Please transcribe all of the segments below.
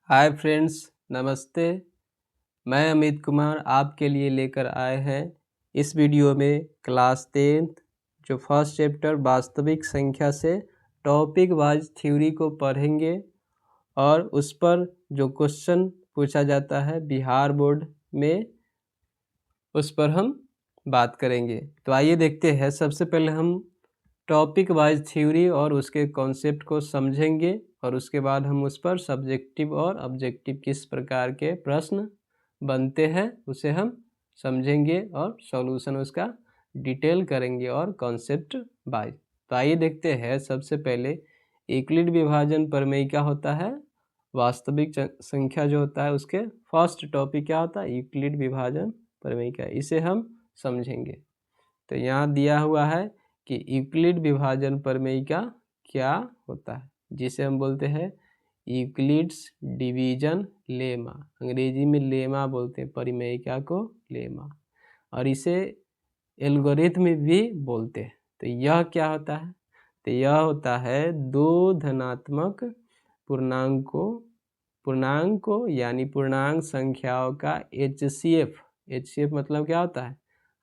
Hi friends, नमस्ते। मैं अमित कुमार आपके लिए लेकर आए हैं इस वीडियो में क्लास 10th जो फर्स्ट चैप्टर वास्तविक संख्या से टॉपिक वाइज थ्योरी को पढ़ेंगे और उस पर जो क्वेश्चन पूछा जाता है बिहार बोर्ड में उस पर हम बात करेंगे। तो आइए देखते हैं। सबसे पहले हम टॉपिक वाइज थ्योरी और उसके कॉन्सेप्ट को समझेंगे और उसके बाद हम उस पर सब्जेक्टिव और ऑब्जेक्टिव किस प्रकार के प्रश्न बनते हैं उसे हम समझेंगे और सॉल्यूशन उसका डिटेल करेंगे और कॉन्सेप्ट वाइज। तो आइए देखते हैं। सबसे पहले यूक्लिड विभाजन प्रमेय क्या होता है। वास्तविक संख्या जो होता है उसके फर्स्ट टॉपिक क्या होता है, यूक्लिड विभाजन प्रमेय का, इसे हम समझेंगे। तो यहाँ दिया हुआ है कि यूक्लिड विभाजन प्रमेय का क्या होता है, जिसे हम बोलते हैं यूक्लिड्स डिवीजन लेमा। अंग्रेजी में लेमा बोलते हैं, परिमेयिका को लेमा, और इसे एल्गोरिथम भी बोलते हैं। तो यह क्या होता है, तो यह होता है दो धनात्मक पूर्णांकों यानी पूर्णांक संख्याओं का HCF मतलब क्या होता है,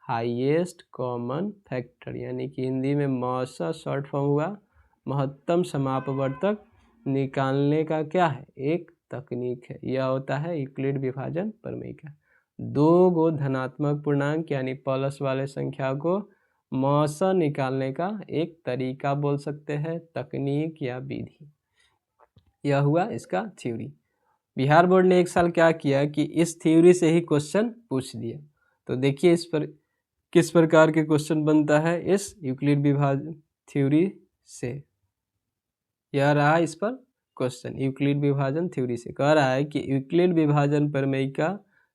हाईएस्ट कॉमन फैक्टर, यानी कि हिंदी में मौसा शॉर्ट फॉर्म हुआ महत्तम समापवर्तक निकालने का क्या है, एक तकनीक है। यह होता है यूक्लिड विभाजन प्रमेय का। दो गो धनात्मक पूर्णांक यानी प्लस वाले संख्या को मौसा निकालने का एक तरीका बोल सकते हैं, तकनीक या विधि। यह हुआ इसका थ्योरी। बिहार बोर्ड ने एक साल क्या किया कि इस थ्योरी से ही क्वेश्चन पूछ दिया। तो देखिए इस पर किस प्रकार के क्वेश्चन बनता है इस यूक्लिड विभाजन थ्योरी से। यह रहा इस पर क्वेश्चन, यूक्लिड विभाजन थ्योरी से कह रहा है कि यूक्लिड विभाजन प्रमेय का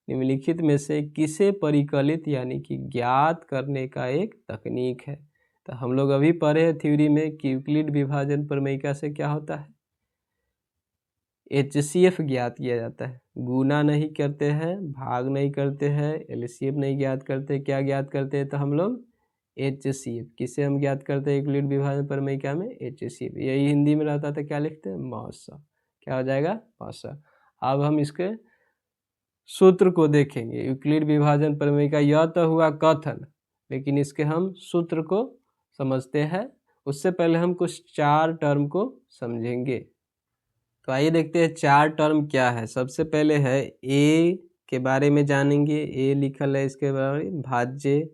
निम्नलिखित में से किसे परिकलित यानी कि ज्ञात करने का एक तकनीक है। तो हम लोग अभी पढ़े हैं थ्योरी में कि यूक्लिड विभाजन प्रमेय का से क्या होता है, HCF ज्ञात किया जाता है। गुना नहीं करते हैं, भाग नहीं करते हैं, LCM नहीं ज्ञात करते, क्या ज्ञात करते हैं, तो हम लोग HCF। किसे हम ज्ञात करते हैं यूक्लिड विभाजन प्रमेय में, HCF। यही हिंदी में रहता था, क्या लिखते हैं, मौसा। क्या हो जाएगा, मौसा। अब हम इसके सूत्र को देखेंगे। यूक्लिड विभाजन प्रमेय का यह तो हुआ कथन, लेकिन इसके हम सूत्र को समझते हैं। उससे पहले हम कुछ चार टर्म को समझेंगे। तो आइए देखते हैं चार टर्म क्या है। सबसे पहले है ए के बारे में जानेंगे। ए लिखल है इसके बारे में, भाज्य,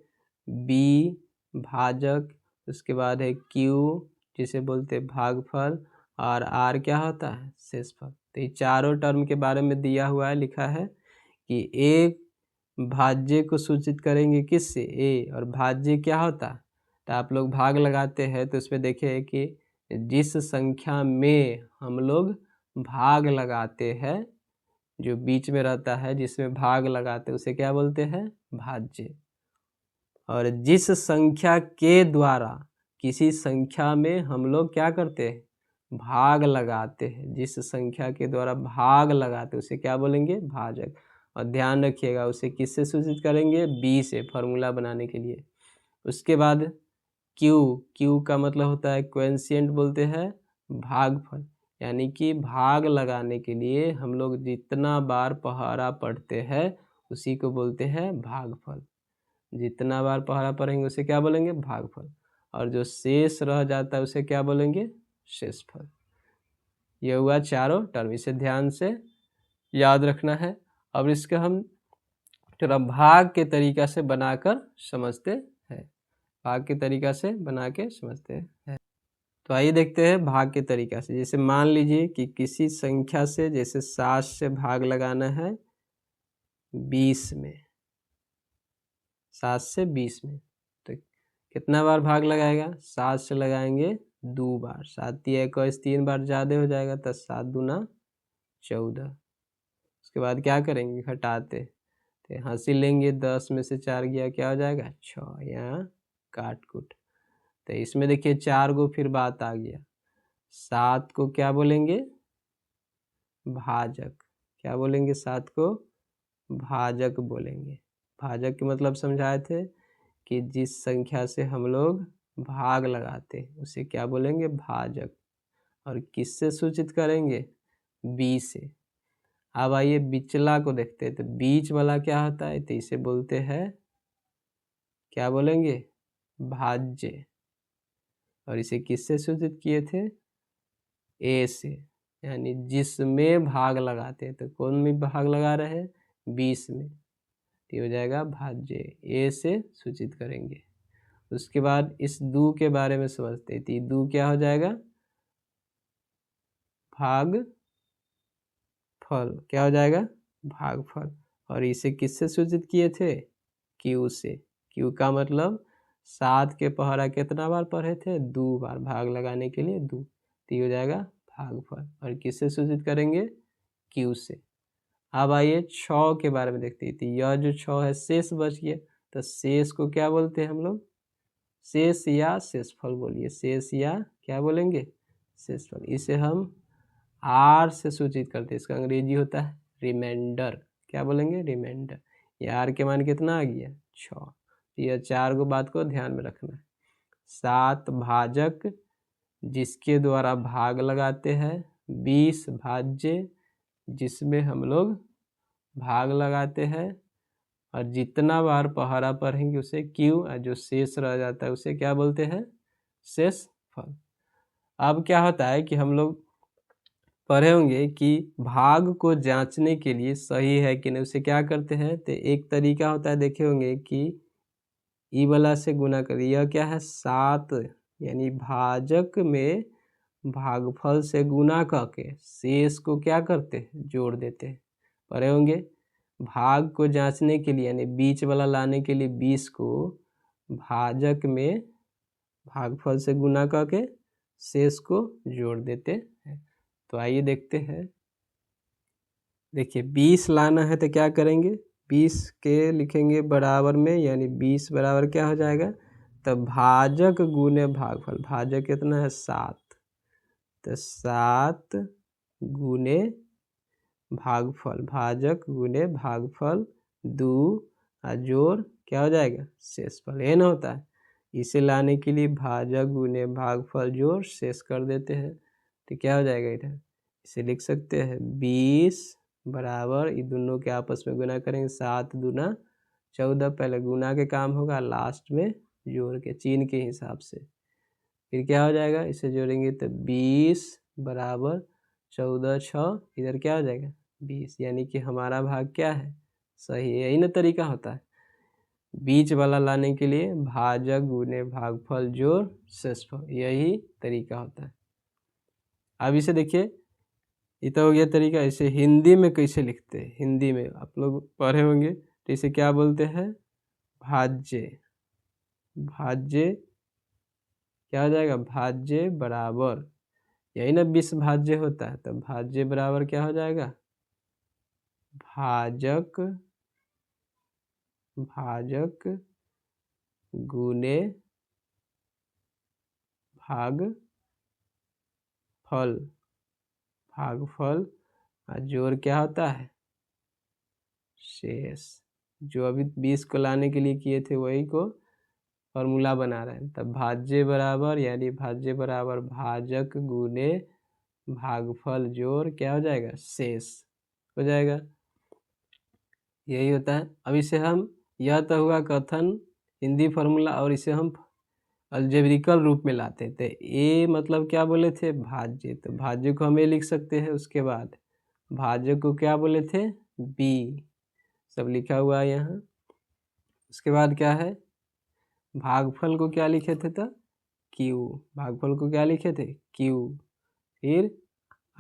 बी भाजक, उसके बाद है क्यू जिसे बोलते हैं भागफल, और आर क्या होता है, शेषफल। तो ये चारों टर्म के बारे में दिया हुआ है, लिखा है कि ए भाज्य को सूचित करेंगे किससे, ए, और भाज्य क्या होता है, तो आप लोग भाग लगाते हैं तो उसमें देखिए कि जिस संख्या में हम लोग भाग लगाते हैं, जो बीच में रहता है जिसमें भाग लगाते हैं उसे क्या बोलते हैं, भाज्य। और जिस संख्या के द्वारा किसी संख्या में हम लोग क्या करते हैं, भाग लगाते हैं, जिस संख्या के द्वारा भाग लगाते हैं उसे क्या बोलेंगे, भाजक। और ध्यान रखिएगा उसे किससे सूचित करेंगे, बी से, फॉर्मूला बनाने के लिए। उसके बाद क्यू का मतलब होता है क्वेंशिएंट, बोलते हैं भागफल, यानी कि भाग लगाने के लिए हम लोग जितना बार पहाड़ा पढ़ते हैं उसी को बोलते हैं भागफल। जितना बार पहाड़ा पढ़ेंगे उसे क्या बोलेंगे, भागफल। और जो शेष रह जाता है उसे क्या बोलेंगे, शेषफल। यह हुआ चारों टर्म, इसे ध्यान से याद रखना है। अब इसके हम थोड़ा भाग के तरीका से बनाकर समझते हैं, भाग के तरीका से बना के समझते हैं। तो आइए देखते हैं भाग के तरीका से। जैसे मान लीजिए कि किसी संख्या से, जैसे 7 से भाग लगाना है 20 में, 7 से 20 में, तो कितना बार भाग लगाएगा, 7 से लगाएंगे 2 बार, 7 या 21, 3 बार ज़्यादा हो जाएगा, तो 7 दूना 14। उसके बाद क्या करेंगे, घटाते, तो हासिल लेंगे, 10 में से 4 गया, क्या हो जाएगा, 6, यहाँ काट कूट। तो इसमें देखिए 4 को फिर बात आ गया, 7 को क्या बोलेंगे, भाजक। क्या बोलेंगे, 7 को भाजक बोलेंगे। भाजक के मतलब समझाए थे कि जिस संख्या से हम लोग भाग लगाते हैं उसे क्या बोलेंगे, भाजक। और किससे सूचित करेंगे, बी से। अब आइए बिचला को देखते हैं। तो बीच वाला क्या होता है, तो इसे बोलते हैं, क्या बोलेंगे, भाज्य। और इसे किससे सूचित किए थे, ए से, यानी जिसमें भाग लगाते हैं। तो कौन में भाग लगा रहे हैं, 20 में, तो हो जाएगा भाज्य, ए से सूचित करेंगे। उसके बाद इस दू के बारे में समझते हैं। तो दू क्या हो जाएगा, भाग फल, क्या हो जाएगा, भागफल। और इसे किससे सूचित किए थे, क्यू से। क्यू का मतलब 7 के पहरा कितना बार पढ़े थे, 2 बार, भाग लगाने के लिए 2, तो हो जाएगा भागफल। और किससे सूचित करेंगे, क्यू से। अब आइए 6 के बारे में देखते हैं। तो यह जो 6 है शेष बच गया, तो शेष को क्या बोलते हैं हम लोग, शेष या शेषफल बोलिए, शेष या क्या बोलेंगे, शेषफल। इसे हम आर से सूचित करते हैं, इसका अंग्रेजी होता है रिमाइंडर, क्या बोलेंगे, रिमाइंडर। ये आर के मान कितना आ गया, 6। यह 4 को बात को ध्यान में रखना है। 7 भाजक जिसके द्वारा भाग लगाते हैं, 20 भाज्य जिसमें हम लोग भाग लगाते हैं, और जितना बार पहरा पढ़ेंगे उसे क्यू, और जो शेष रह जाता है उसे क्या बोलते हैं, शेष फल। अब क्या होता है कि हम लोग पढ़े होंगे कि भाग को जांचने के लिए सही है कि नहीं, उसे क्या करते हैं, तो एक तरीका होता है, देखे होंगे कि ई वाला से गुना कर, यह क्या है 7, यानी भाजक में भागफल से गुना करके शेष को क्या करते हैं, जोड़ देते हैं। पढ़े होंगे, भाग को जांचने के लिए यानी बीच वाला लाने के लिए 20 को भाजक में भागफल से गुना करके शेष को जोड़ देते हैं। तो आइए देखते हैं। देखिए 20 लाना है तो क्या करेंगे, 20 के लिखेंगे बराबर में, यानी 20 बराबर क्या हो जाएगा, तो भाजक गुने भागफल। भाजक कितना है 7, तो 7 गुने भागफल, भाजक गुने भागफल 2 और जोड़ क्या हो जाएगा, शेषफल। ये ना होता है, इसे लाने के लिए भाजक गुने भागफल जोड़ शेष कर देते हैं, तो क्या हो जाएगा इधर, इसे लिख सकते हैं 20 बराबर, ये दोनों के आपस में गुना करेंगे, 7 दूना 14, पहले गुना के काम होगा, लास्ट में जोड़ के चिन्ह के हिसाब से। फिर क्या हो जाएगा, इसे जोड़ेंगे तो 20 बराबर 14 6, इधर क्या हो जाएगा 20, यानी कि हमारा भाग क्या है, सही है। यही ना तरीका होता है बीच वाला लाने के लिए, भाजक गुने भागफल जोड़ शेषफल, यही तरीका होता है। अब इसे देखिए, ये तो हो गया तरीका। इसे हिंदी में कैसे लिखते हैं, हिंदी में आप लोग पढ़े होंगे, तो इसे क्या बोलते हैं, भाज्य। भाज्य क्या हो जाएगा, भाज्य बराबर, यही ना 20 भाज्य होता है, तो भाज्य बराबर क्या हो जाएगा, भाजक, भाजक गुने भागफल, भागफल और जोड़ क्या होता है, शेष। जो अभी 20 को लाने के लिए किए थे वही को फॉर्मूला बना रहे हैं। तब भाज्य बराबर, यानी भाज्य बराबर भाजक गुने भागफल जोड़ क्या हो जाएगा, शेष हो जाएगा, यही होता है। अब इसे हम, यह तो हुआ कथन हिंदी फार्मूला, और इसे हम अलजेब्रिकल रूप में लाते थे। ए मतलब क्या बोले थे, भाज्य, तो भाज्य को हम ए लिख सकते हैं। उसके बाद भाज्य को क्या बोले थे, बी, सब लिखा हुआ है यहाँ। उसके बाद क्या है, भागफल को क्या लिखे थे, तो क्यू, भागफल को क्या लिखे थे, क्यू, फिर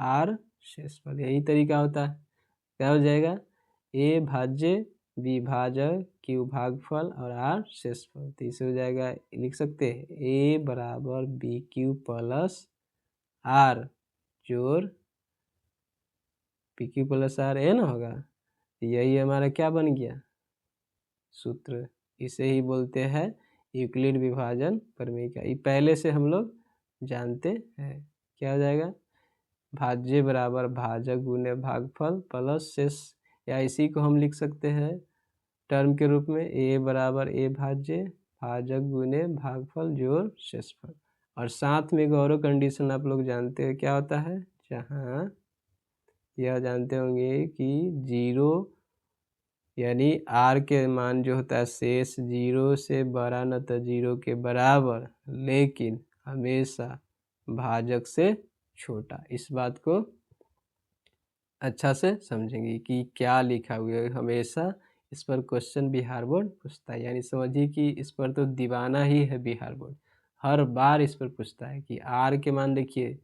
आर शेषफल, यही तरीका होता है। क्या हो जाएगा, ए भाज्य, बी भाजक, क्यू भागफल और आर शेषफल। तो इसे हो जाएगा, लिख सकते हैं ए बराबर बी क्यू प्लस आर जोड़ पी क्यू प्लस आर, ए ना होगा। यही हमारा क्या बन गया, सूत्र। इसे ही बोलते हैं यूक्लिड विभाजन प्रमेय का। ये पहले से हम लोग जानते हैं। क्या हो जाएगा, भाज्य बराबर भाजक गुने भागफल प्लस शेष, या इसी को हम लिख सकते हैं टर्म के रूप में, ए बराबर ए भाज्य भाजक गुने भागफल जोड़ शेषफल। और साथ में एक और कंडीशन आप लोग जानते हैं क्या होता है, जहाँ यह जानते होंगे कि 0 यानी r के मान जो होता है शेष 0 से बड़ा न तो 0 के बराबर लेकिन हमेशा भाजक से छोटा। इस बात को अच्छा से समझेंगे कि क्या लिखा हुआ है। हमेशा इस पर क्वेश्चन बिहार बोर्ड पूछता है, यानी समझिए कि इस पर तो दीवाना ही है बिहार बोर्ड, हर बार इस पर पूछता है कि r के मान देखिए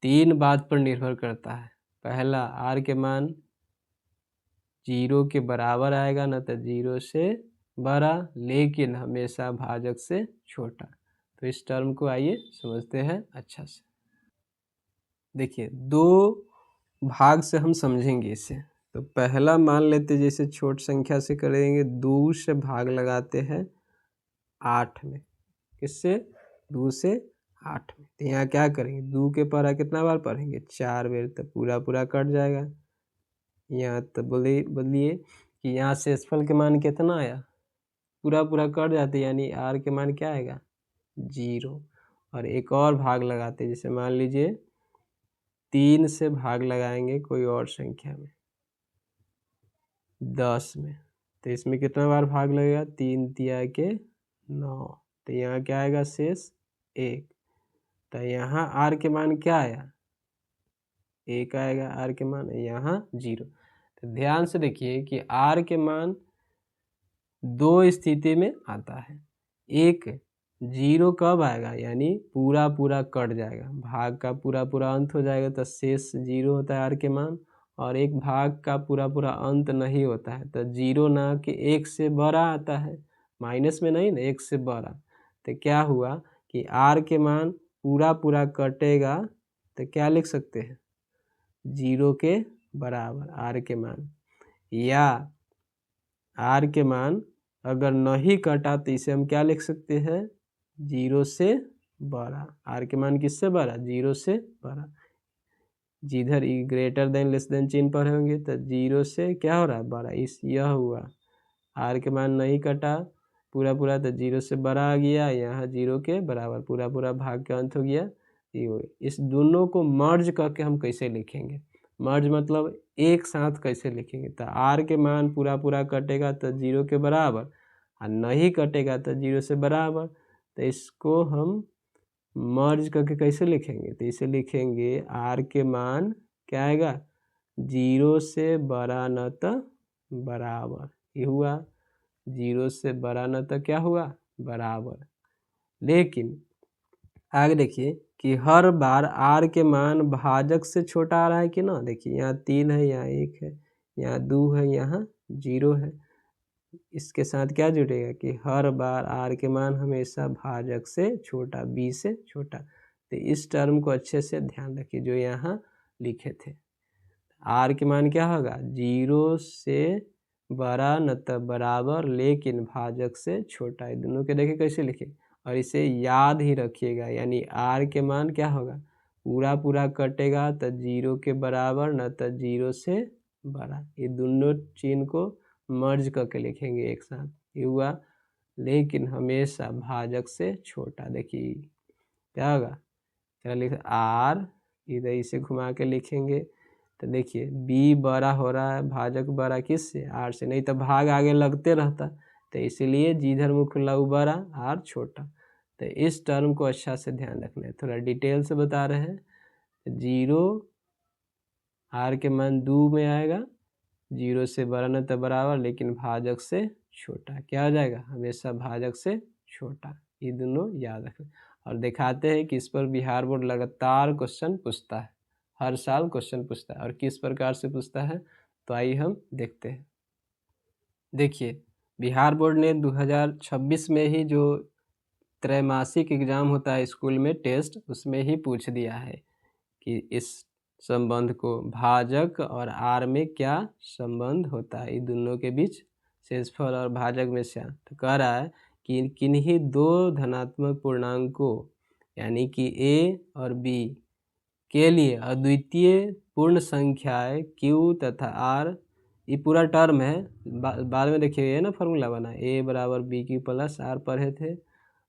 3 बात पर निर्भर करता है। पहला, r के मान 0 के बराबर आएगा न तो 0 से बड़ा लेकिन हमेशा भाजक से छोटा। तो इस टर्म को आइए समझते हैं अच्छा से। देखिए 2 भाग से हम समझेंगे इसे। तो पहला मान लेते जैसे छोट संख्या से करेंगे, 2 से भाग लगाते हैं 8 में। किससे? 2 से 8 में। तो यहाँ क्या करेंगे, 2 के पढ़ा कितना बार पढ़ेंगे? 4 बार। तो पूरा पूरा कट जाएगा। यहाँ तो बदलिए कि यहाँ शेषफल के मान कितना आया, पूरा पूरा कट जाते, यानी r के मान क्या आएगा? 0। और एक और भाग लगाते, जैसे मान लीजिए 3 से भाग लगाएंगे कोई और संख्या में 10 में। तो इसमें कितना बार भाग लगेगा? 3 तिया के 9। तो यहाँ क्या आएगा? शेष 1। तो यहाँ r के मान क्या आया? 1 आएगा r के मान, यहाँ 0। तो ध्यान से देखिए कि r के मान 2 स्थिति में आता है। एक, 0 कब आएगा? यानी पूरा पूरा कट जाएगा, भाग का पूरा पूरा अंत हो जाएगा तो शेष 0 होता है r के मान। और एक भाग का पूरा पूरा अंत नहीं होता है तो 0 ना कि 1 से बड़ा आता है, माइनस में नहीं ना, 1 से बड़ा। तो क्या हुआ कि r के मान पूरा पूरा कटेगा तो क्या लिख सकते हैं? 0 के बराबर r के मान। या r के मान अगर नहीं कटा तो इसे हम क्या लिख सकते हैं? 0 से बड़ा। r के मान किससे बड़ा? 0 से बड़ा। जिधर ग्रेटर देन लेस देन चिन्ह पढ़े होंगे तो 0 से क्या हो रहा है? बड़ा। यह हुआ r के मान नहीं कटा पूरा पूरा तो 0 से बड़ा आ गया, यहाँ 0 के बराबर, पूरा पूरा भाग का अंत हो गया। इस दोनों को मर्ज करके हम कैसे लिखेंगे? मर्ज मतलब एक साथ कैसे लिखेंगे? तो r के मान पूरा पूरा कटेगा तो 0 के बराबर, और नहीं कटेगा तो 0 से बराबर। तो इसको हम मर्ज करके कैसे लिखेंगे? तो इसे लिखेंगे r के मान क्या आएगा? 0 से बड़ा न तो बराबर। ये हुआ 0 से बड़ा न तो क्या हुआ? बराबर। लेकिन आगे देखिए कि हर बार r के मान भाजक से छोटा आ रहा है कि ना। देखिए यहाँ 3 है, यहाँ 1 है, यहाँ 2 है, यहाँ 0 है। इसके साथ क्या जुड़ेगा कि हर बार r के मान हमेशा भाजक से छोटा, b से छोटा। तो इस टर्म को अच्छे से ध्यान रखिए जो यहाँ लिखे थे। r के मान क्या होगा? 0 से बड़ा न तो बराबर लेकिन भाजक से छोटा। ये दोनों के देखिए कैसे लिखे, और इसे याद ही रखिएगा। यानी r के मान क्या होगा? पूरा पूरा कटेगा तो 0 के बराबर न तो 0 से बड़ा। ये दोनों चिन्ह को मर्ज करके लिखेंगे एक साथ। ये हुआ लेकिन हमेशा भाजक से छोटा। देखिए क्या होगा? चलो लिख r, इधर इसे घुमा के लिखेंगे तो देखिए b बड़ा हो रहा है, भाजक बड़ा किससे? r से, नहीं तो भाग आगे लगते रहता। तो इसीलिए जिधर मुख्य लघु बड़ा, r छोटा। तो इस टर्म को अच्छा से ध्यान रखना है, थोड़ा डिटेल से बता रहे हैं। 0 r के मान 2 में आएगा, 0 से बड़ा न तो बराबर लेकिन भाजक से छोटा। क्या हो जाएगा? हमेशा भाजक से छोटा। ये दोनों याद रखें। और दिखाते हैं कि इस पर बिहार बोर्ड लगातार क्वेश्चन पूछता है, हर साल क्वेश्चन पूछता है। और किस प्रकार से पूछता है तो आइए हम देखते हैं। देखिए बिहार बोर्ड ने 2026 में ही जो त्रैमासिक एग्जाम होता है स्कूल में, टेस्ट, उसमें ही पूछ दिया है कि इस संबंध को, भाजक और r में क्या संबंध होता है, इन दोनों के बीच शेषफल और भाजक में से। तो कह रहा है कि किन्हीं 2 धनात्मक पूर्णांकों यानी कि a और b के लिए अद्वितीय पूर्ण संख्याएं q तथा r, ये पूरा टर्म है। बाद में देखिए ये ना फॉर्मूला बना, a बराबर बी क्यू प्लस r पढ़े थे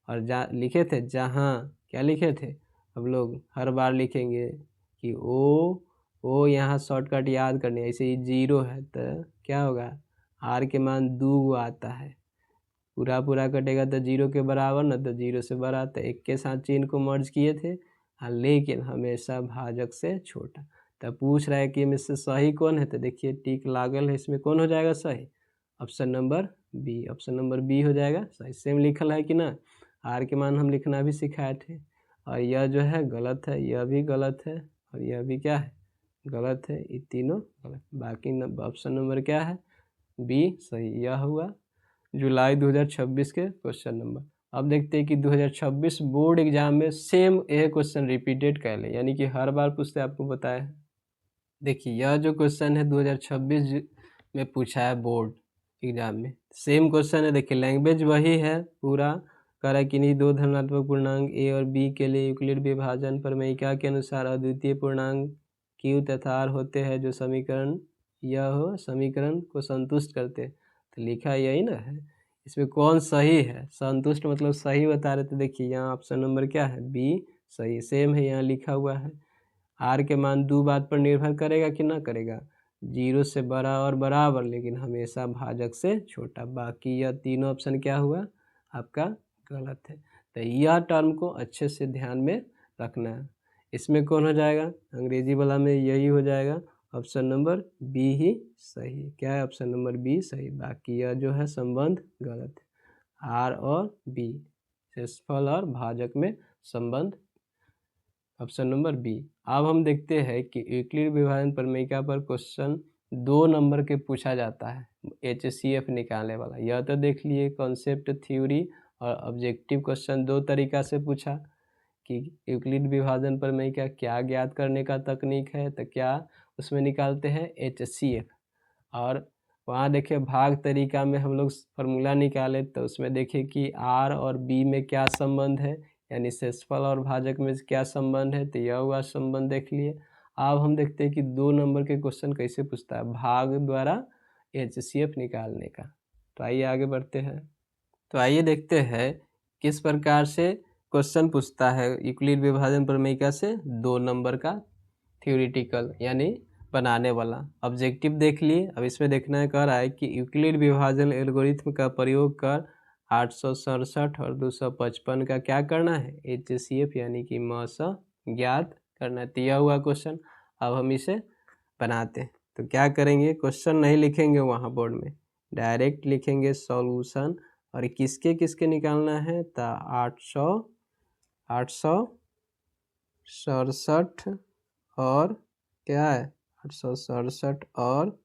और लिखे थे, जहाँ क्या लिखे थे, अब लोग हर बार लिखेंगे कि O वो यहाँ शॉर्टकट याद करनी है। ऐसे ही 0 है तो क्या होगा, आर के मान 2 आता है, पूरा पूरा कटेगा तो 0 के बराबर ना, तो 0 से बड़ा, तो एक के साथ चिन्ह को मर्ज किए थे, हाँ, लेकिन हमेशा भाजक से छोटा। तो पूछ रहा है कि इनमें से सही कौन है, तो देखिए टिक लागल है, इसमें कौन हो जाएगा सही, option number B, option number B हो जाएगा सही। सेम लिखल है कि ना, आर के मान हम लिखना भी सिखाए थे, और यह जो है गलत है, यह भी गलत है, और यह भी क्या है, गलत है, ये तीनों गलत। बाकी ऑप्शन नंबर क्या है, बी सही। यह हुआ जुलाई 2026 के क्वेश्चन नंबर। अब देखते हैं कि 2026 बोर्ड एग्जाम में सेम यह क्वेश्चन रिपीटेड कर ले, यानी कि हर बार पूछते आपको बताया है। देखिए यह जो क्वेश्चन है 2026 में पूछा है बोर्ड एग्जाम में, सेम क्वेश्चन है। देखिए लैंग्वेज वही है, पूरा करा कि नहीं, दो धनात्मक पूर्णांक ए और बी के लिए यूक्लिड विभाजन प्रमेयिका के अनुसार अद्वितीय पूर्णांक क्यू तथा आर होते हैं जो समीकरण यह हो समीकरण को संतुष्ट करते हैं। तो लिखा यही ना है, इसमें कौन सही है, संतुष्ट मतलब सही बता रहे थे। देखिए यहाँ ऑप्शन नंबर क्या है, बी सही। सेम है, यहाँ लिखा हुआ है आर के मान 2 बात पर निर्भर करेगा कि ना करेगा, 0 से बड़ा और बराबर, लेकिन हमेशा भाजक से छोटा। बाकी यह तीनों ऑप्शन क्या हुआ आपका गलत है। तो यह टर्म को अच्छे से ध्यान में रखना है। इसमें कौन हो जाएगा, अंग्रेजी वाला में यही हो जाएगा, ऑप्शन नंबर बी ही सही। क्या है, ऑप्शन नंबर बी सही। बाकी यह जो है संबंध गलत है, आर और बी क्षेत्रफल और भाजक में संबंध, ऑप्शन नंबर बी। अब हम देखते हैं कि यूक्लिड विभाजन प्रमेयिका पर क्वेश्चन 2 नंबर के पूछा जाता है, HCF निकालने वाला। यह तो देख लिए कॉन्सेप्ट, थ्योरी और ऑब्जेक्टिव क्वेश्चन 2 तरीका से पूछा कि यूक्लिड विभाजन प्रमेयिका क्या ज्ञात करने का तकनीक है, तो क्या उसमें निकालते हैं HCF। और वहाँ देखिए भाग तरीका में हम लोग फार्मूला निकाले, तो उसमें देखिए कि आर और बी में क्या संबंध है, यानी क्षेत्रफल और भाजक में क्या संबंध है, तो यह हुआ संबंध देख लिए। अब हम देखते हैं कि 2 नंबर के क्वेश्चन कैसे पूछता है, भाग द्वारा HCF निकालने का। तो आइए आगे बढ़ते हैं। तो आइए देखते हैं किस प्रकार से क्वेश्चन पूछता है यूक्लिड विभाजन प्रमेयिका से 2 नंबर का थ्योरेटिकल यानी बनाने वाला। ऑब्जेक्टिव देख लिए, अब इसमें देखना कह रहा है कि यूक्लिड विभाजन एल्गोरिथ्म का प्रयोग कर 867 और 255 का क्या करना है, HCF यानी कि मस ज्ञात करना है। तो यह हुआ क्वेश्चन। अब हम इसे बनाते हैं। तो क्या करेंगे, क्वेश्चन नहीं लिखेंगे वहाँ बोर्ड में, डायरेक्ट लिखेंगे सॉल्यूशन। और किसके किसके निकालना है, तो 867 और क्या है 867 और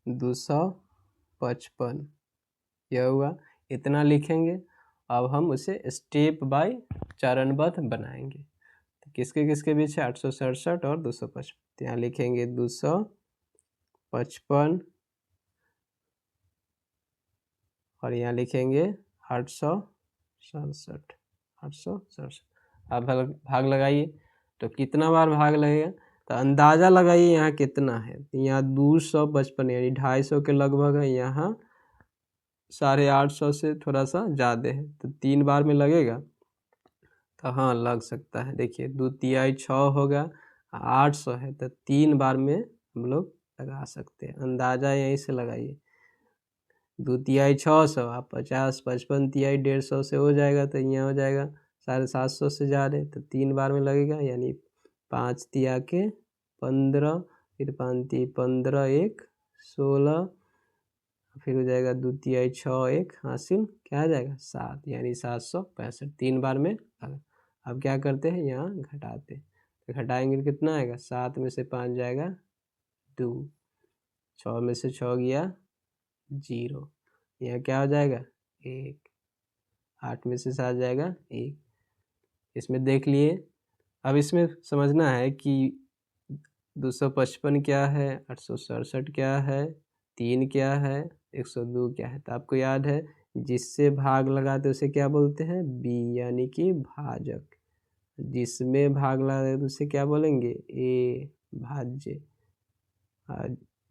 255, यह हुआ, इतना लिखेंगे। अब हम उसे स्टेप बाय चरणबद्ध बनाएंगे। तो किसके किसके बीच है, 867 और 255। तो यहाँ लिखेंगे 255 और यहाँ लिखेंगे 867। अब भाग लगाइए, तो कितना बार भाग लगेगा, तो अंदाज़ा लगाइए यहाँ कितना है। तो यहाँ 255 यानी 250 के लगभग है, यहाँ 850 से थोड़ा सा ज़्यादा है, तो 3 बार में लगेगा। तो हाँ लग सकता है। देखिए 2 तिहाई 6 होगा, 800 है, तो 3 बार में हम लोग लगा सकते हैं। अंदाज़ा यहीं से लगाइए, 2 तिहाई 600, आप 50 55 तिहाई 150 से हो जाएगा, तो यहाँ हो जाएगा 750 से ज़्यादा, तो 3 बार में लगेगा, यानी 5 तिया के 15, फिर 5 ती 15 1 16, फिर हो जाएगा 2 तिहाई 6 1 हासिल क्या आ जाएगा 7, यानी 765। 3 बार में लगा। अब क्या करते हैं, यहाँ घटाते, तो घटाएंगे कितना आएगा, 7 में से 5 जाएगा 2, 6 में से 6 गया 0, यह क्या हो जाएगा 1, 8 में से 7 जाएगा 1। इसमें देख लिए। अब इसमें समझना है कि 255 क्या है, 867 क्या है, 3 क्या है, 102 क्या है। तो आपको याद है जिससे भाग लगाते उसे क्या बोलते हैं, बी यानी कि भाजक। जिसमें भाग लगाते तो उसे क्या बोलेंगे, ए भाज्य।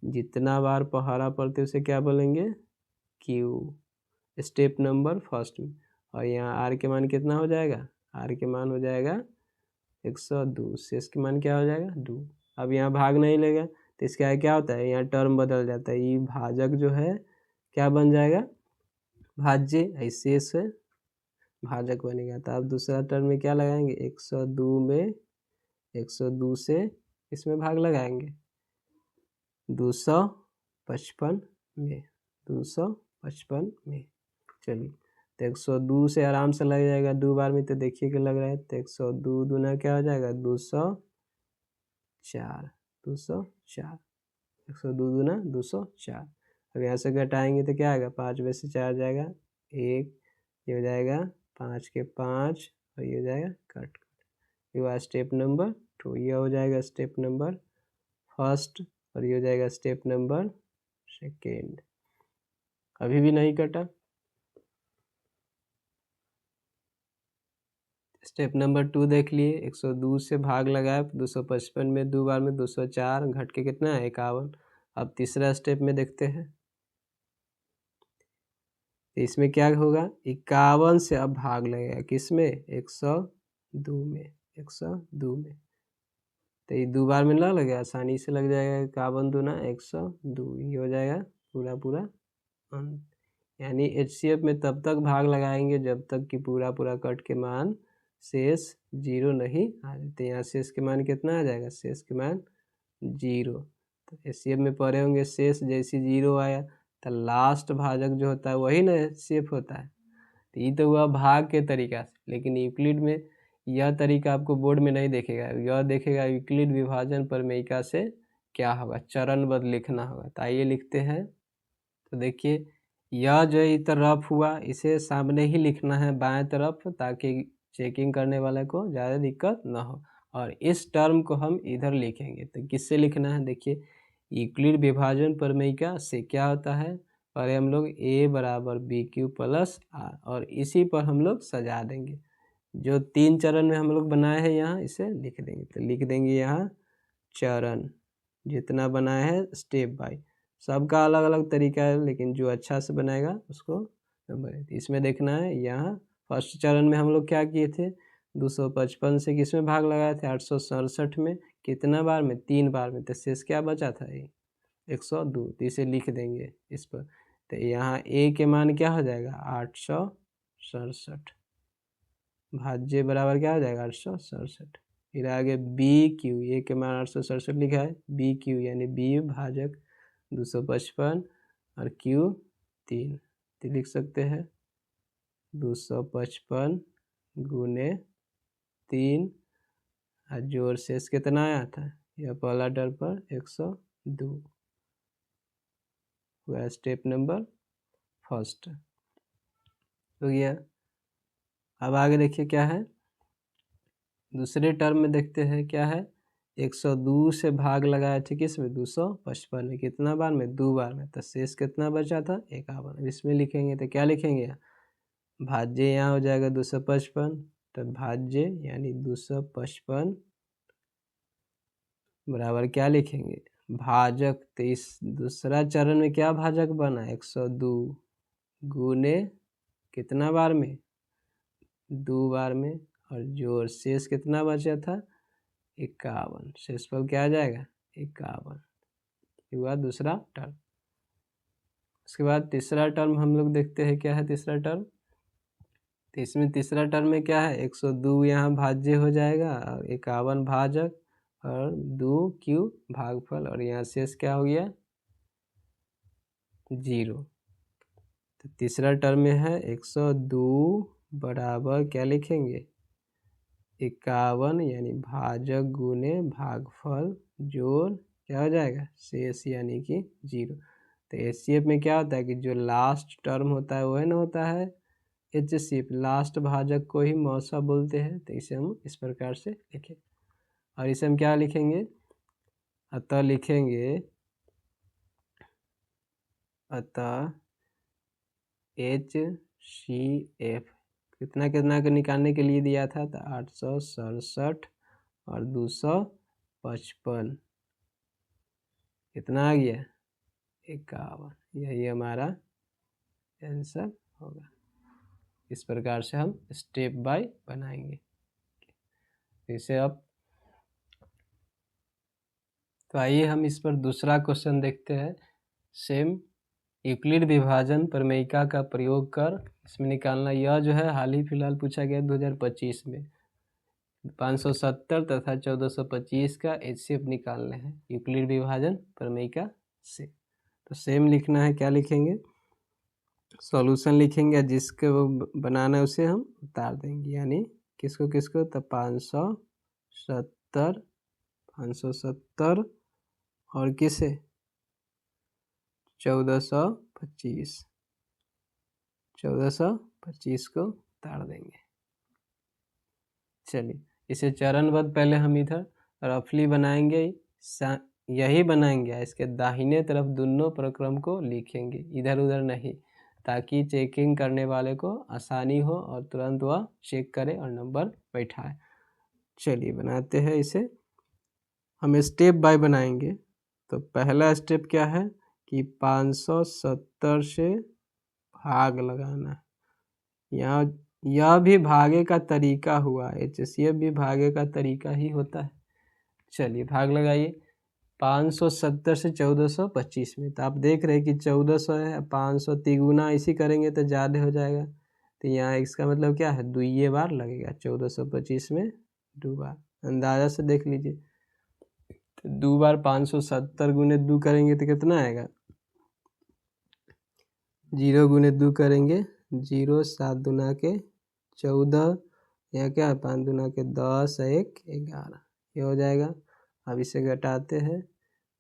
जितना बार पहाड़ा पड़ते उसे क्या बोलेंगे, क्यू। स्टेप नंबर फर्स्ट में। और यहाँ आर के मान कितना हो जाएगा, आर के मान हो जाएगा 102, शेष के मान क्या हो जाएगा 2। अब यहाँ भाग नहीं लेगा तो इसका क्या होता है, यहाँ टर्म बदल जाता है, ये भाजक जो है क्या बन जाएगा, भाज्य, ऐसे से भाजक बनेगा। तो अब दूसरा टर्म में क्या लगाएंगे, 102 में 102 से इसमें भाग लगाएंगे 255 में 255 में। चलिए तो 102 से आराम से लग जाएगा 2 बार में, तो देखिए कि लग रहा है, तो 102 दूना क्या हो जाएगा 204 204 102 दूना 204। अब यहाँ से घटाएंगे तो क्या आएगा, 5 में से 4 जाएगा 1, ये हो जाएगा 5 के 5 और ये हो जाएगा कट। ये हुआ स्टेप नंबर 2, ये हो जाएगा स्टेप नंबर फर्स्ट और ये हो जाएगा स्टेप नंबर सेकेंड। अभी भी नहीं कटा। स्टेप नंबर 2 देख लिए, 102 से भाग लगाया 255 में 2 बार में 204 घट के कितना है 51। अब तीसरा स्टेप में देखते हैं, तो इसमें क्या होगा, 51 से अब भाग लगेगा किसमें, 102 में 102 में। तो ये 2 बार में ना लगे, आसानी से लग जाएगा, 51 दूना 102, ये हो जाएगा पूरा पूरा अंत। यानी HCF में तब तक भाग लगाएंगे जब तक कि पूरा पूरा कट के मान शेष 0 नहीं आ जाते। यहाँ शेष के मान कितना आ जाएगा, शेष के मान 0। तो HCF में पढ़े होंगे शेष जैसे 0 आया तो लास्ट भाजक जो होता है वही ना HCF होता है। तो ये तो हुआ भाग के तरीका से, लेकिन यूक्लिड में यह तरीका आपको बोर्ड में नहीं देखेगा, यह देखेगा यूक्लिड विभाजन प्रमेयिका से क्या होगा, चरणबद्ध लिखना होगा। तो आइए लिखते हैं। तो देखिए यह जो इधर रफ हुआ इसे सामने ही लिखना है बाएं तरफ, ताकि चेकिंग करने वाले को ज़्यादा दिक्कत ना हो। और इस टर्म को हम इधर लिखेंगे, तो किससे लिखना है, देखिए यूक्लिड विभाजन प्रमेयिका से क्या होता है, और हम लोग a बराबर BQ प्लस R, और इसी पर हम लोग सजा देंगे। जो 3 चरण में हम लोग बनाए हैं यहाँ इसे लिख देंगे। तो लिख देंगे यहाँ चरण जितना बनाए हैं स्टेप बाय, सबका अलग अलग तरीका है, लेकिन जो अच्छा से बनाएगा उसको नंबर। इसमें देखना है यहाँ फर्स्ट चरण में हम लोग क्या किए थे, 255 से किस में भाग लगाए थे, 867 में, कितना बार में, 3 बार में। तो शेष क्या बचा था, ये 102। तो इसे लिख देंगे इस पर। तो यहाँ a के मान क्या हो जाएगा 867, भाज्य बराबर क्या हो जाएगा 867। फिर आगे BQ, a के मान 867 लिखा है, BQ यानी B भाजक 255 और Q 3, तो लिख सकते हैं 255 गुने 3 और जोड़ शेष कितना आया था, यह पहला टर्म पर 102 हुआ स्टेप नंबर फर्स्ट हो गया। अब आगे देखिए क्या है, दूसरे टर्म में देखते हैं क्या है, 102 से भाग लगाया थे किस में, 255 में, कितना बार में, 2 बार में। तो शेष कितना बचा था 51। इसमें लिखेंगे तो क्या लिखेंगे, भाज्य यहाँ हो जाएगा 255, तो भाज्य यानी 255 बराबर क्या लिखेंगे, भाजक। तो इस दूसरा चरण में क्या भाजक बना, 102 गुने कितना बार में, 2 बार में, और जोड़ शेष कितना बचा था 51, शेषफल क्या आ जाएगा 51। हुआ दूसरा टर्म। उसके बाद तीसरा टर्म हम लोग देखते हैं क्या है तीसरा टर्म। तो इसमें तीसरा टर्म में क्या है, 102 यहाँ भाज्य हो जाएगा और 51 भाजक और 2Q भागफल, और यहाँ शेष क्या हो गया 0। तो तीसरा टर्म में है 102 बराबर क्या लिखेंगे 51 यानी भाजक गुने भागफल जोड़ क्या हो जाएगा शेष यानी कि 0। तो HCF में क्या होता है कि जो लास्ट टर्म होता है वह ना होता है HCF, लास्ट भाजक को ही मौसा बोलते हैं। तो इसे हम इस प्रकार से लिखें, और इसे हम क्या लिखेंगे, अतः लिखेंगे, अतः HCF कितना कितना को निकालने के लिए दिया था, तो 867 और 255 कितना आ गया 51, यही हमारा आंसर होगा। इस प्रकार से हम स्टेप बाय बनाएंगे। इसे अब तो आइए हम इस पर दूसरा क्वेश्चन देखते हैं। सेम यूक्लिड विभाजन प्रमेयिका का प्रयोग कर इसमें निकालना। यह जो है हाल ही फिलहाल पूछा गया 2025 में। 570 तथा 1425 का HCF निकालने हैं यूक्लिड विभाजन प्रमेयिका से। तो सेम लिखना है, क्या लिखेंगे, सॉल्यूशन लिखेंगे, जिसके वो बनाना है उसे हम उतार देंगे। यानी किसको किसको, तो 570 और किसे 1425 को उतार देंगे। चलिए इसे चरणबद्ध पहले हम इधर रफली बनाएंगे, यही बनाएंगे, इसके दाहिने तरफ दोनों प्रक्रम को लिखेंगे, इधर उधर नहीं, ताकि चेकिंग करने वाले को आसानी हो और तुरंत वह चेक करे और नंबर बैठाए। चलिए बनाते हैं इसे, हम स्टेप बाय बनाएंगे। तो पहला स्टेप क्या है कि 570 से भाग लगाना है। यहाँ यह भी भागे का तरीका हुआ, HCF भी भागे का तरीका ही होता है। चलिए भाग लगाइए 570 से 1425 में। तो आप देख रहे हैं कि 1400 है, 500 तिगुना इसी करेंगे तो ज़्यादा हो जाएगा। तो यहाँ इसका मतलब क्या है, दुइये बार लगेगा 1425 में, 2 बार। अंदाज़ा से देख लीजिए, तो 2 बार 570 गुने 2 करेंगे तो कितना आएगा, 0 गुने 2 करेंगे 0, 7 दूना के 14, या क्या है 5 दूना के 10, 1 11, ये हो जाएगा। अब इसे घटाते हैं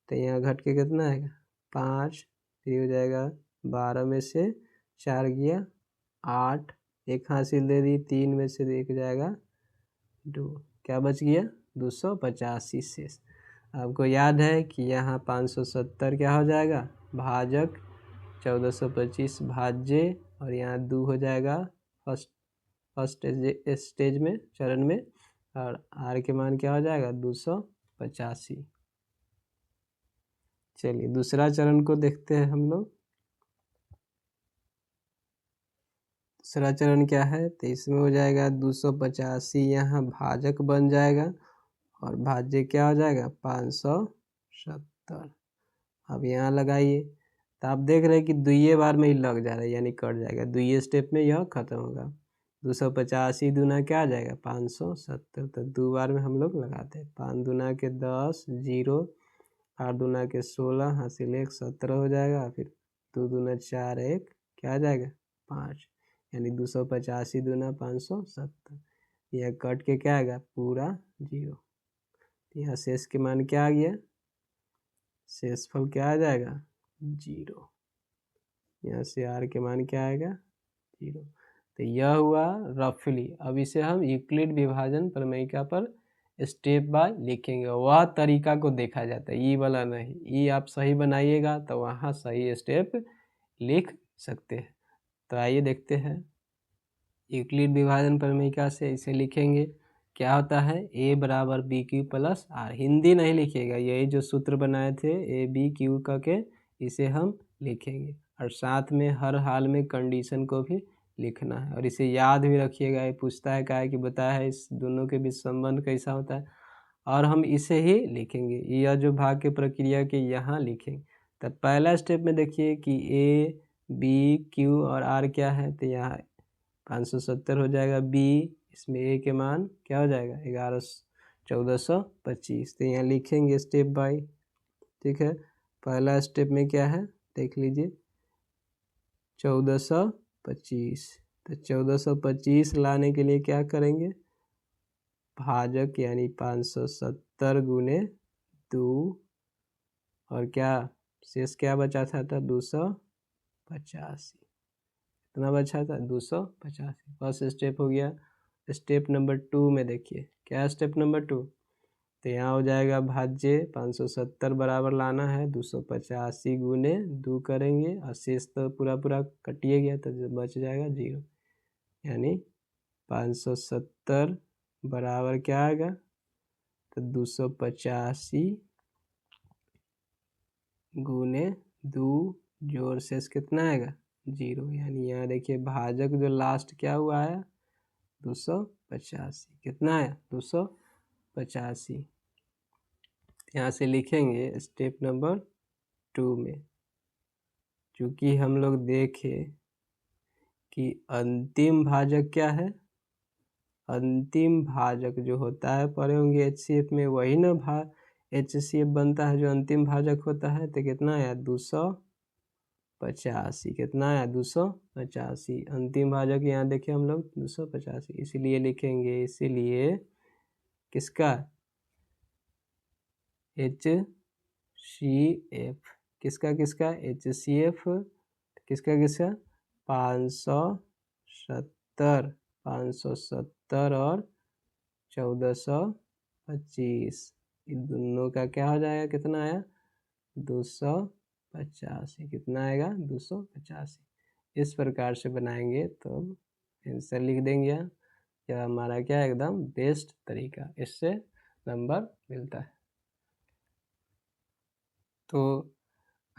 तो यहाँ घट के कितना आएगा 5, फिर हो जाएगा 12 में से 4 गया 8, एक हासिल दे दी, 3 में से 1 जाएगा 2, क्या बच गया 285 शेष। आपको याद है कि यहाँ 570 क्या हो जाएगा भाजक 1425 भाज्य, और यहाँ 2 हो जाएगा फर्स्ट स्टेज में, चरण में, और आर के मान क्या हो जाएगा 285। चलिए दूसरा चरण को देखते हैं हम लोग। दूसरा चरण क्या है, तो इसमें हो जाएगा 285, यहाँ भाजक बन जाएगा और भाज्य क्या हो जाएगा 570। अब यहाँ लगाइए, तो आप देख रहे हैं कि दुइये बार में ही लग जा रहा है, यानी कट जाएगा, दुइये स्टेप में यह खत्म होगा। 285 दूना क्या आ जाएगा 570, तो 2 बार में हम लोग लगाते हैं। 5 दूना के 10, 0, 8 दूना के 16, हासिल 1, 17 हो जाएगा। फिर 2 दूना 4, 1 क्या आ जाएगा 5, यानी 285 दूना 570। यह कट के क्या आएगा पूरा 0। यहाँ शेष के मान क्या आ गया, शेषफल क्या आ जाएगा 0। यहाँ से आर के मान क्या आएगा 0। तो यह हुआ रफली। अब इसे हम यूक्लिड विभाजन प्रमेयिका पर स्टेप बाय लिखेंगे। वह तरीका को देखा जाता है, ई वाला नहीं। ई आप सही बनाइएगा तो वहाँ सही स्टेप लिख सकते हैं। तो आइए देखते हैं यूक्लिड विभाजन प्रमेयिका से इसे लिखेंगे। क्या होता है, ए बराबर B Q plus R. Hindi नहीं लिखिएगा, यही जो सूत्र बनाए थे ए बी क्यू का के, इसे हम लिखेंगे, और साथ में हर हाल में कंडीशन को भी लिखना है। और इसे याद भी रखिएगा, ये पूछता है क्या है कि बताया है इस दोनों के बीच संबंध कैसा होता है, और हम इसे ही लिखेंगे। यह जो भाग के प्रक्रिया के यहाँ लिखेंगे। तो पहला स्टेप में देखिए कि ए बी क्यू और आर क्या है, तो यहाँ 570 हो जाएगा बी, इसमें ए के मान क्या हो जाएगा 1425। तो यहाँ लिखेंगे स्टेप बाय, ठीक है। पहला स्टेप में क्या है देख लीजिए 1425। तो 1425 लाने के लिए क्या करेंगे, भाजक यानी 570 गुने 2, और क्या शेष क्या बचा था 285, कितना बचा था 285। फर्स्ट स्टेप हो गया। स्टेप नंबर 2 में देखिए क्या स्टेप नंबर 2, तो यहाँ हो जाएगा भाज्य 570 बराबर लाना है 285 गुने 2 करेंगे, और शेष तो पूरा पूरा कटिए गया तो बच जाएगा 0, यानी 570 बराबर क्या आएगा, तो 285 गुने 2 जोड़ शेष कितना आएगा 0। यानी यहाँ देखिए भाजक जो लास्ट क्या हुआ है 285, कितना है 285। यहाँ से लिखेंगे स्टेप नंबर 2 में, चूँकि हम लोग देखें कि अंतिम भाजक क्या है, अंतिम भाजक जो होता है पढ़े होंगे HCF में, वही ना HCF बनता है जो अंतिम भाजक होता है। तो कितना आया 285, कितना आया 285, अंतिम भाजक यहाँ देखें हम लोग 285, इसीलिए लिखेंगे, इसीलिए किसका HCF, किसका HCF, किसका 570 और 1425, इन दोनों का क्या हो जाएगा, कितना आया 285, कितना आएगा 285। इस प्रकार से बनाएंगे तो आंसर लिख देंगे यहाँ। यह हमारा क्या है एकदम बेस्ट तरीका, इससे नंबर मिलता है। तो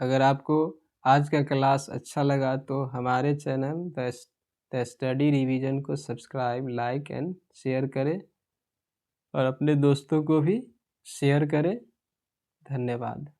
अगर आपको आज का क्लास अच्छा लगा तो हमारे चैनल द स्टडी रिवीजन को सब्सक्राइब, लाइक एंड शेयर करें और अपने दोस्तों को भी शेयर करें। धन्यवाद।